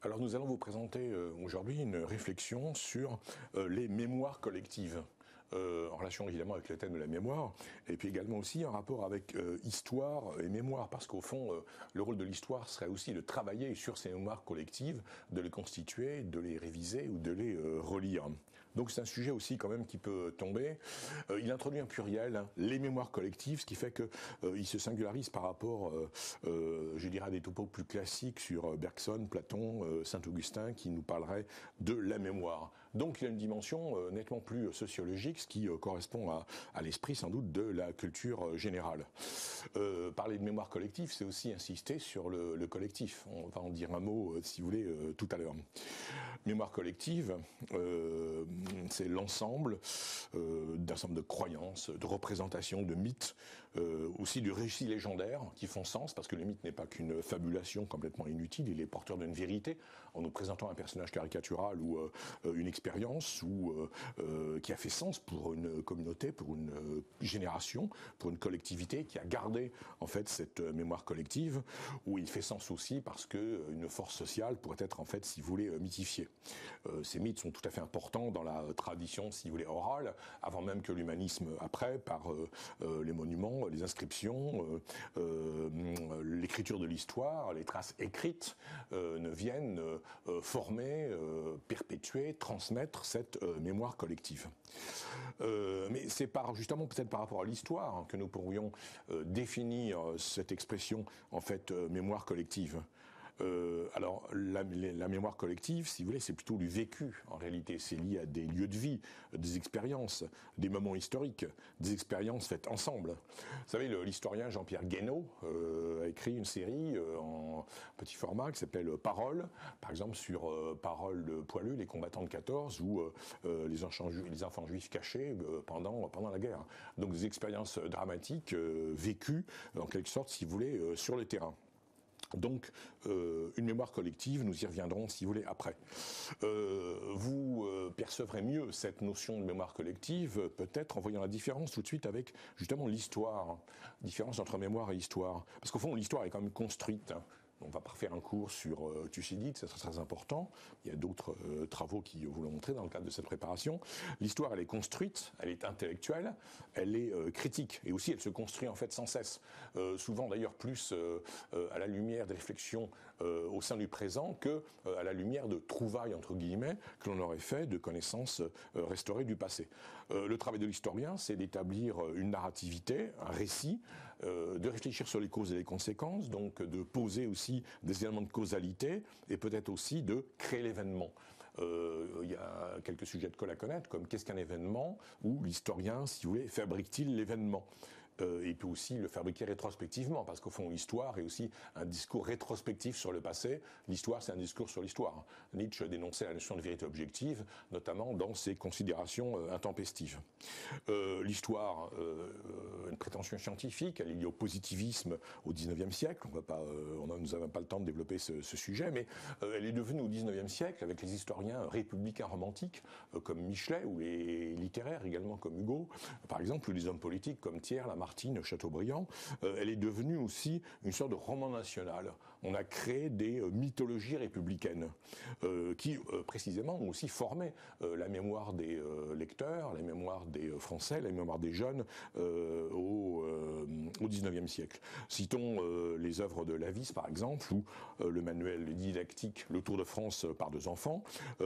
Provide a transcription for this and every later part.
Alors nous allons vous présenter aujourd'hui une réflexion sur les mémoires collectives. En relation évidemment avec le thème de la mémoire, et puis également aussi en rapport avec histoire et mémoire, parce qu'au fond, le rôle de l'histoire serait aussi de travailler sur ces mémoires collectives, de les constituer, de les réviser ou de les relire. Donc c'est un sujet aussi quand même qui peut tomber. Il introduit un pluriel, hein, les mémoires collectives, ce qui fait qu'il se singularise par rapport, je dirais, à des topos plus classiques sur Bergson, Platon, Saint-Augustin, qui nous parleraient de la mémoire. Donc il y a une dimension nettement plus sociologique, ce qui correspond à l'esprit sans doute de la culture générale. Parler de mémoire collective, c'est aussi insister sur le collectif. On va en dire un mot, si vous voulez, tout à l'heure. Mémoire collective, c'est l'ensemble d'un ensemble de croyances, de représentations, de mythes, aussi de récits légendaires qui font sens, parce que le mythe n'est pas qu'une fabulation complètement inutile, il est porteur d'une vérité, en nous présentant un personnage caricatural ou une expérience qui a fait sens pour une communauté, pour une génération, pour une collectivité qui a gardé en fait cette mémoire collective, où il fait sens aussi parce que une force sociale pourrait être en fait, si vous voulez, mythifiée. Ces mythes sont tout à fait importants dans la tradition, si vous voulez, orale, avant même que l'humanisme après, par les monuments, les inscriptions, l'écriture de l'histoire, les traces écrites ne viennent former, perpétuer, transmettre cette mémoire collective. Mais c'est justement peut-être par rapport à l'histoire hein, que nous pourrions définir cette expression en fait mémoire collective. Alors la mémoire collective, si vous voulez, c'est plutôt du vécu en réalité. C'est lié à des lieux de vie, des expériences, des moments historiques, des expériences faites ensemble. Vous savez, l'historien Jean-Pierre Guénaud a écrit une série en petit format qui s'appelle Paroles, par exemple sur Paroles de Poilu, les combattants de 14, ou les enfants juifs cachés pendant la guerre. Donc des expériences dramatiques vécues en quelque sorte, si vous voulez, sur le terrain. Donc, une mémoire collective, nous y reviendrons si vous voulez après. Vous percevrez mieux cette notion de mémoire collective, peut-être en voyant la différence tout de suite avec justement l'histoire, différence entre mémoire et histoire. Parce qu'au fond, l'histoire est quand même construite. On ne va pas refaire un cours sur Thucydide, c'est très important. Il y a d'autres travaux qui vous l'ont montré dans le cadre de cette préparation. L'histoire, elle est construite, elle est intellectuelle, elle est critique. Et aussi, elle se construit en fait sans cesse. Souvent d'ailleurs plus à la lumière des réflexions au sein du présent que à la lumière de trouvailles, entre guillemets, que l'on aurait fait de connaissances restaurées du passé. Le travail de l'historien, c'est d'établir une narrativité, un récit, de réfléchir sur les causes et les conséquences, donc de poser aussi des éléments de causalité et peut-être aussi de créer l'événement. Il y a quelques sujets de colle à connaître, comme qu'est-ce qu'un événement, ou l'historien, si vous voulez, fabrique-t-il l'événement ? Il peut aussi le fabriquer rétrospectivement, parce qu'au fond, l'histoire est aussi un discours rétrospectif sur le passé. L'histoire, c'est un discours sur l'histoire. Nietzsche dénonçait la notion de vérité objective, notamment dans ses considérations intempestives. L'histoire, une prétention scientifique, elle est liée au positivisme au XIXe siècle. Nous n'avons pas le temps de développer ce sujet, mais elle est devenue au XIXe siècle, avec les historiens républicains romantiques, comme Michelet, ou les littéraires également, comme Hugo, par exemple, ou les hommes politiques comme Thiers, Lamartine, Chateaubriand, elle est devenue aussi une sorte de roman national. On a créé des mythologies républicaines qui, précisément, ont aussi formé la mémoire des lecteurs, la mémoire des Français, la mémoire des jeunes au XIXe siècle. Citons les œuvres de Lavis, par exemple, ou le manuel didactique Le Tour de France par deux enfants,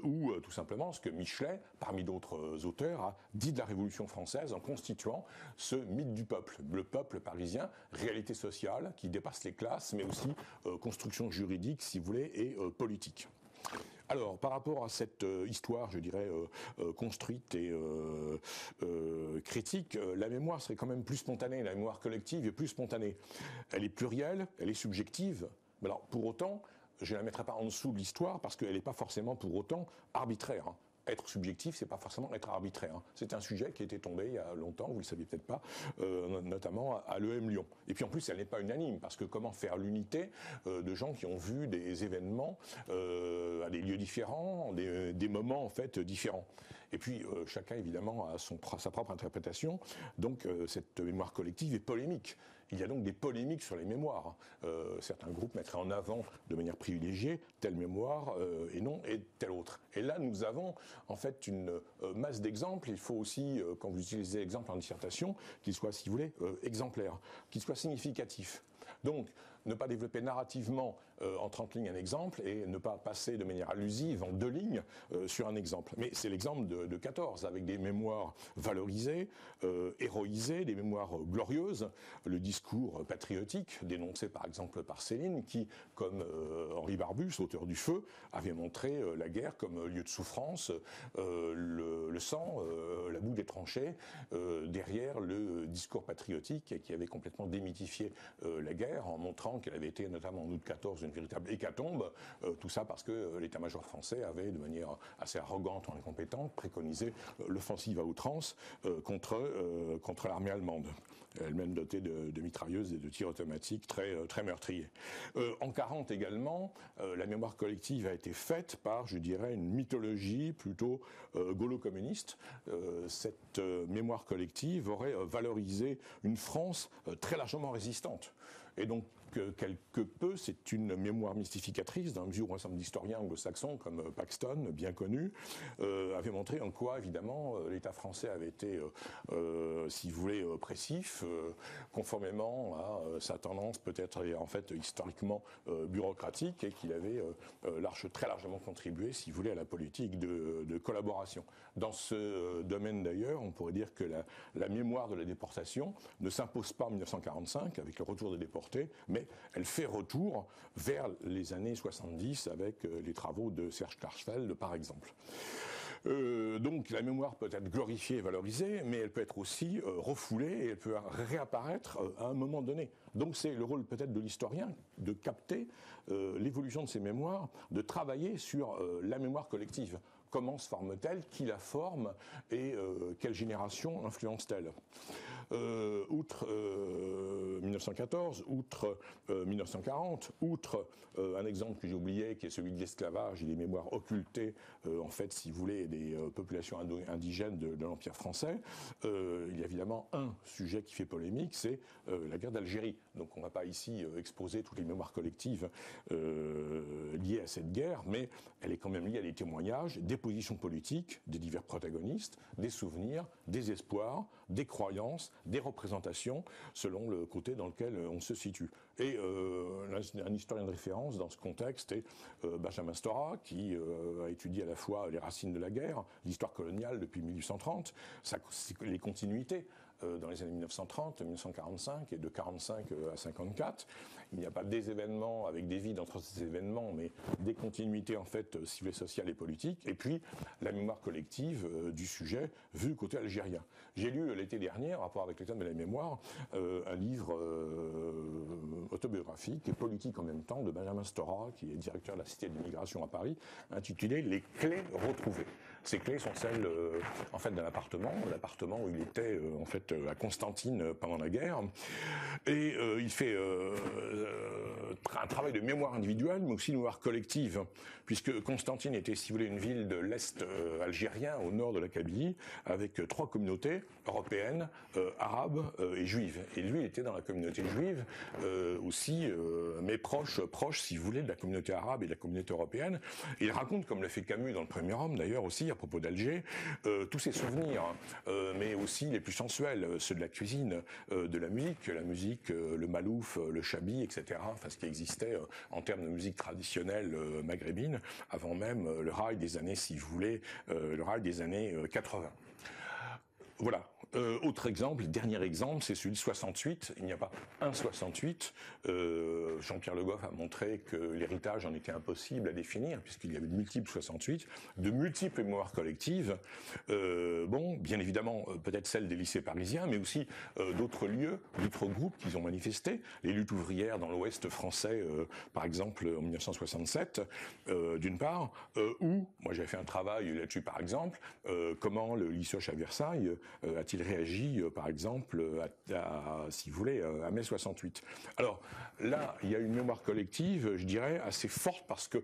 ou tout simplement ce que Michelet, parmi d'autres auteurs, a dit de la Révolution française en constituant ce mythe du peuple. Le peuple parisien, réalité sociale qui dépasse les classes, mais aussi construction juridique, si vous voulez, et politique. Alors, par rapport à cette histoire, je dirais, construite et critique, la mémoire serait quand même plus spontanée, la mémoire collective est plus spontanée. Elle est plurielle, elle est subjective, mais alors, pour autant, je ne la mettrai pas en dessous de l'histoire, parce qu'elle n'est pas forcément pour autant arbitraire. Être subjectif, c'est pas forcément être arbitraire. C'est un sujet qui était tombé il y a longtemps, vous le saviez peut-être pas, notamment à l'EM Lyon. Et puis en plus, elle n'est pas unanime, parce que comment faire l'unité de gens qui ont vu des événements à des lieux différents, des moments en fait différents. Et puis chacun évidemment a sa propre interprétation. Donc cette mémoire collective est polémique. Il y a donc des polémiques sur les mémoires. Certains groupes mettraient en avant de manière privilégiée telle mémoire et non et telle autre. Et là, nous avons en fait une masse d'exemples. Il faut aussi, quand vous utilisez l'exemple en dissertation, qu'il soit, si vous voulez, exemplaire, qu'il soit significatif. Donc, ne pas développer narrativement en 30 lignes un exemple et ne pas passer de manière allusive en 2 lignes sur un exemple. Mais c'est l'exemple de 14, avec des mémoires valorisées, héroïsées, des mémoires glorieuses, le discours patriotique dénoncé par exemple par Céline, qui, comme Henri Barbus, auteur du Feu, avait montré la guerre comme lieu de souffrance, le sang, la boue des tranchées, derrière le discours patriotique et qui avait complètement démythifié la guerre en montrant qu'elle avait été, notamment en août 14, une véritable hécatombe, tout ça parce que l'état-major français avait, de manière assez arrogante ou incompétente, préconisé l'offensive à outrance contre l'armée allemande, elle-même dotée de mitrailleuses et de tirs automatiques très meurtriers. En 40 également, la mémoire collective a été faite par, je dirais, une mythologie plutôt gaulo-communiste. Cette mémoire collective aurait valorisé une France très largement résistante. Et donc, quelque peu, c'est une mémoire mystificatrice, dans la mesure où un certain nombre d'historiens anglo-saxons, comme Paxton, bien connu, avaient montré en quoi, évidemment, l'État français avait été, si vous voulez, oppressif, conformément à sa tendance peut-être, en fait, historiquement bureaucratique, et qu'il avait très largement contribué, si vous voulez, à la politique de collaboration. Dans ce domaine, d'ailleurs, on pourrait dire que la mémoire de la déportation ne s'impose pas en 1945, avec le retour des déportés, mais elle fait retour vers les années 70 avec les travaux de Serge Klarsfeld, par exemple. Donc la mémoire peut être glorifiée et valorisée, mais elle peut être aussi refoulée et elle peut réapparaître à un moment donné. Donc c'est le rôle peut-être de l'historien de capter l'évolution de ces mémoires, de travailler sur la mémoire collective. Comment se forme-t-elle, qui la forme et quelle génération influence-t-elle ? Outre 1914, outre 1940, outre un exemple que j'ai oublié, qui est celui de l'esclavage et des mémoires occultées, en fait, si vous voulez, des populations indigènes de l'Empire français, il y a évidemment un sujet qui fait polémique, c'est la guerre d'Algérie. Donc on ne va pas ici exposer toutes les mémoires collectives liées à cette guerre, mais elle est quand même liée à des témoignages, des positions politiques, des divers protagonistes, des souvenirs, des espoirs, des croyances, des représentations, selon le côté dans lequel on se situe. Et un historien de référence dans ce contexte est Benjamin Stora, qui a étudié à la fois les racines de la guerre, l'histoire coloniale depuis 1830, les continuités dans les années 1930, 1945 et de 45 à 54. Il n'y a pas des événements avec des vides entre ces événements, mais des continuités en fait civiles, sociales et politiques. Et puis la mémoire collective du sujet vu côté algérien. J'ai lu l'été dernier, en rapport avec le thème de la mémoire, un livre autobiographique et politique en même temps de Benjamin Stora, qui est directeur de la Cité de l'immigration à Paris, intitulé « Les clés retrouvées ». Ces clés sont celles en fait d'un l'appartement où il était en fait à Constantine pendant la guerre, et il fait un travail de mémoire individuelle, mais aussi de mémoire collective, puisque Constantine était, si vous voulez, une ville de l'Est algérien, au nord de la Kabylie, avec 3 communautés européennes, arabes et juives. Et lui, il était dans la communauté juive aussi, mais proche, si vous voulez, de la communauté arabe et de la communauté européenne. Et il raconte, comme le fait Camus dans Le Premier Homme, d'ailleurs aussi, à propos d'Alger, tous ses souvenirs, mais aussi les plus sensuels, ceux de la cuisine, de la musique, le malouf, le chabi, etc. Enfin, ce qui existait en termes de musique traditionnelle maghrébine, avant même le rail des années, si vous voulez, le rail des années 80. Voilà. Autre exemple, dernier exemple, c'est celui de 68. Il n'y a pas un 68. Jean-Pierre Le Goff a montré que l'héritage en était impossible à définir, puisqu'il y avait de multiples 68, de multiples mémoires collectives. Bien évidemment, peut-être celles des lycées parisiens, mais aussi d'autres lieux, d'autres groupes qui ont manifesté. Les luttes ouvrières dans l'Ouest français, par exemple, en 1967, d'une part, ou, moi j'avais fait un travail là-dessus, par exemple, comment le lycée à Versailles a-t-il réagit, par exemple, si vous voulez, à mai 68. Alors là, il y a une mémoire collective, je dirais, assez forte, parce que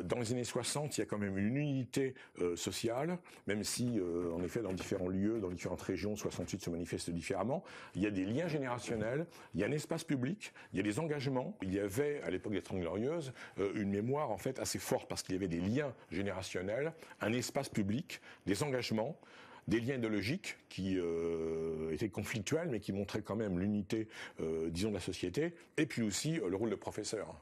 dans les années 60, il y a quand même une unité sociale, même si, en effet, dans différents lieux, dans différentes régions, 68 se manifeste différemment. Il y a des liens générationnels, il y a un espace public, il y a des engagements. Il y avait, à l'époque des Trente Glorieuses, une mémoire, en fait, assez forte, parce qu'il y avait des liens générationnels, un espace public, des engagements, des liens idéologiques qui étaient conflictuels, mais qui montraient quand même l'unité, disons, de la société, et puis aussi le rôle de professeur.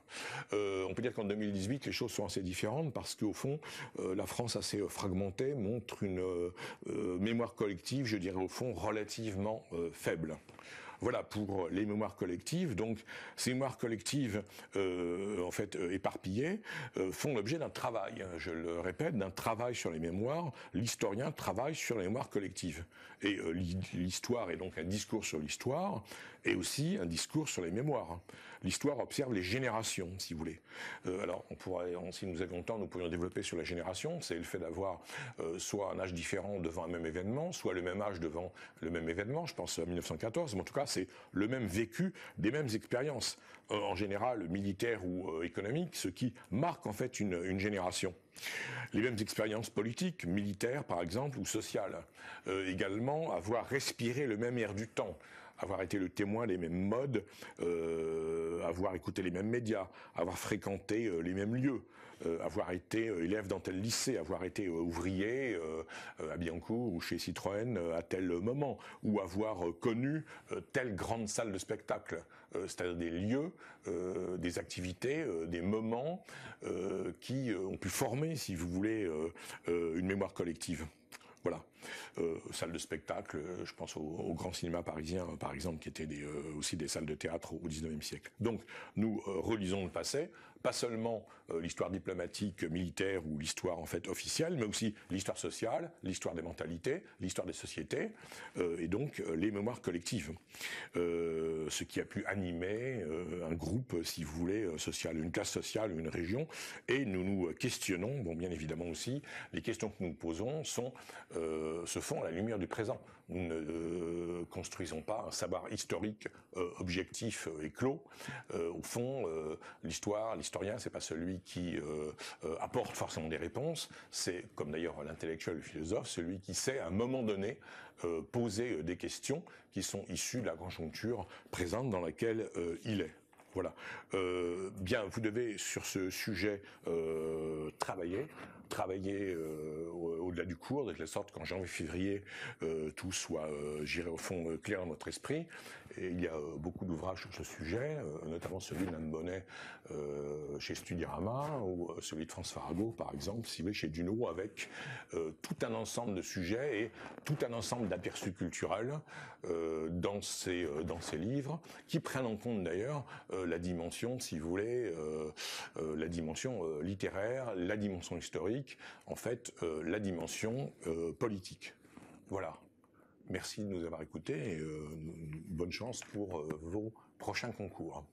On peut dire qu'en 2018, les choses sont assez différentes, parce qu'au fond, la France assez fragmentée montre une mémoire collective, je dirais au fond, relativement faible. Voilà pour les mémoires collectives. Donc, ces mémoires collectives, en fait, éparpillées, font l'objet d'un travail. Je le répète, d'un travail sur les mémoires. L'historien travaille sur les mémoires collectives. Et l'histoire est donc un discours sur l'histoire, et aussi un discours sur les mémoires. L'histoire observe les générations, si vous voulez. Alors, on pourrait, si nous avions le temps, nous pourrions développer sur la génération. C'est le fait d'avoir soit un âge différent devant un même événement, soit le même âge devant le même événement. Je pense à 1914, mais en tout cas, c'est le même vécu, des mêmes expériences, en général militaires ou économiques, ce qui marque en fait une génération. Les mêmes expériences politiques, militaires par exemple, ou sociales. Également, avoir respiré le même air du temps, avoir été le témoin des mêmes modes, avoir écouté les mêmes médias, avoir fréquenté les mêmes lieux, avoir été élève dans tel lycée, avoir été ouvrier à Billancourt ou chez Citroën à tel moment, ou avoir connu telle grande salle de spectacle, c'est-à-dire des lieux, des activités, des moments qui ont pu former, si vous voulez, une mémoire collective. Voilà, salles de spectacle, je pense au grand cinéma parisien, par exemple, qui étaient aussi des salles de théâtre au XIXe siècle. Donc, nous relisons le passé, pas seulement l'histoire diplomatique, militaire ou l'histoire en fait officielle, mais aussi l'histoire sociale, l'histoire des mentalités, l'histoire des sociétés, et donc les mémoires collectives. Ce qui a pu animer un groupe, si vous voulez, social, une classe sociale, une région, et nous nous questionnons, bon, bien évidemment aussi, les questions que nous posons se font à la lumière du présent. Nous ne construisons pas un savoir historique objectif et clos. Au fond, l'historien, c'est pas celui qui apporte forcément des réponses. C'est, comme d'ailleurs l'intellectuel, le philosophe, celui qui sait à un moment donné poser des questions qui sont issues de la conjoncture présente dans laquelle il est. Voilà. Bien, vous devez sur ce sujet travailler au-delà du cours, de telle sorte qu'en janvier-février, tout soit, j'irai au fond, clair dans notre esprit. Et il y a beaucoup d'ouvrages sur ce sujet, notamment celui d'Anne Bonnet chez Studirama, ou celui de France Farago, par exemple, si vous voulez, chez Duno, avec tout un ensemble de sujets et tout un ensemble d'aperçus culturels dans ces livres, qui prennent en compte d'ailleurs la dimension, si vous voulez, la dimension littéraire, la dimension historique, en fait, la dimension politique. Voilà. Merci de nous avoir écoutés et bonne chance pour vos prochains concours.